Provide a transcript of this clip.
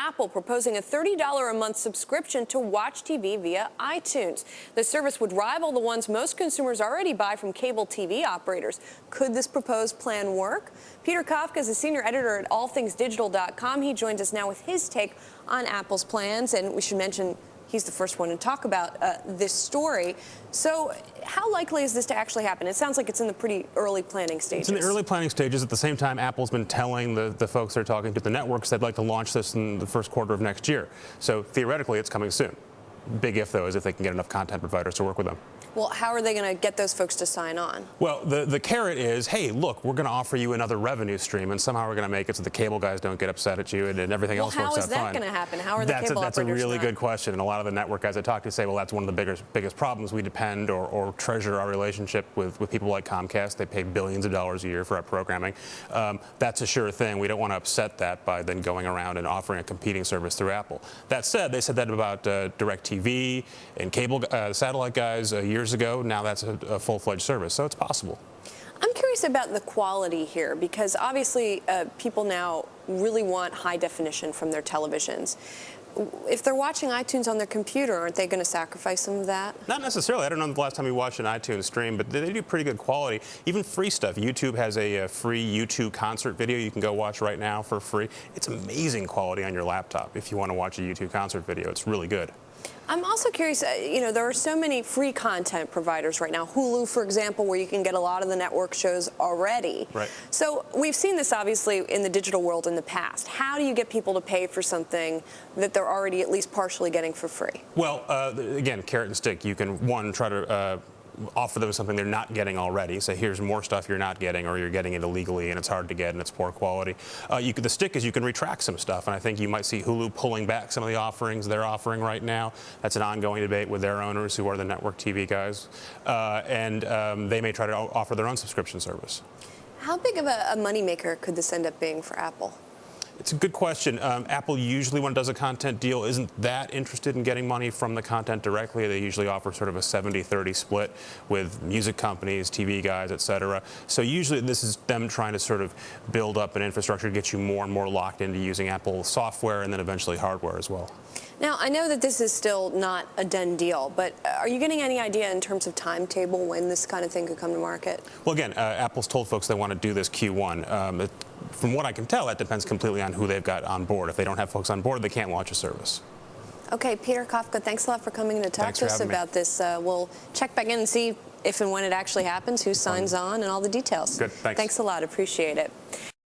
Apple proposing a $30 a month subscription to watch TV via iTunes. The service would rival the ones most consumers already buy from cable TV operators. Could this proposed plan work? Peter Kafka is a senior editor at allthingsdigital.com. He joins us now with his take on Apple's plans, and we should mention he's the first one to talk about this story. So how likely is this to actually happen? It sounds like it's in the pretty early planning stages. It's in the early planning stages. At the same time, Apple's been telling the folks they're talking to, the networks, they'd like to launch this in the first quarter of next year. So theoretically, it's coming soon. Big if, though, is if they can get enough content providers to work with them. Well, how are they going to get those folks to sign on? Well, the carrot is, hey, look, we're going to offer you another revenue stream, and somehow we're going to make it so the cable guys don't get upset at you, and everything else works out fine. How is that going to happen? How are the cable operators? That's a really good question, and a lot of the network guys I talk to say, well, that's one of the biggest problems. We depend or treasure our relationship with people like Comcast. They pay billions of dollars a year for our programming. That's a sure thing. We don't want to upset that by then going around and offering a competing service through Apple. That said, they said that about DirecTV and cable satellite guys years ago. Now that's a full-fledged service, so it's possible. I'm curious about the quality here, because obviously people now really want high definition from their televisions. If they're watching iTunes on their computer, aren't they going to sacrifice some of that? Not necessarily. I don't know the last time you watched an iTunes stream, but they do pretty good quality. Even free stuff. YouTube has a free YouTube concert video you can go watch right now for free. It's amazing quality on your laptop if you want to watch a YouTube concert video. It's really good. I'm also curious, there are so many free content providers right now. Hulu, for example, where you can get a lot of the network shows already. Right. So we've seen this, obviously, in the digital world in the past. How do you get people to pay for something that they're already at least partially getting for free? Well, again, carrot and stick. You can, one, try to offer them something they're not getting already. Say, here's more stuff you're not getting, or you're getting it illegally and it's hard to get and it's poor quality. The stick is you can retract some stuff, and I think you might see Hulu pulling back some of the offerings they're offering right now. That's an ongoing debate with their owners, who are the network TV guys, and they may try to offer their own subscription service. How big of a moneymaker could this end up being for Apple? It's a good question. Apple usually, when it does a content deal, isn't that interested in getting money from the content directly. They usually offer sort of a 70-30 split with music companies, TV guys, et cetera. So usually this is them trying to sort of build up an infrastructure to get you more and more locked into using Apple software and then eventually hardware as well. Now, I know that this is still not a done deal, but are you getting any idea in terms of timetable when this kind of thing could come to market? Well, again, Apple's told folks they want to do this Q1. From what I can tell, that depends completely on who they've got on board. If they don't have folks on board, they can't launch a service. Okay, Peter Kafka, thanks a lot for coming to talk to us about this. We'll check back in and see if and when it actually happens, who signs on, and all the details. Good, thanks. Thanks a lot. Appreciate it.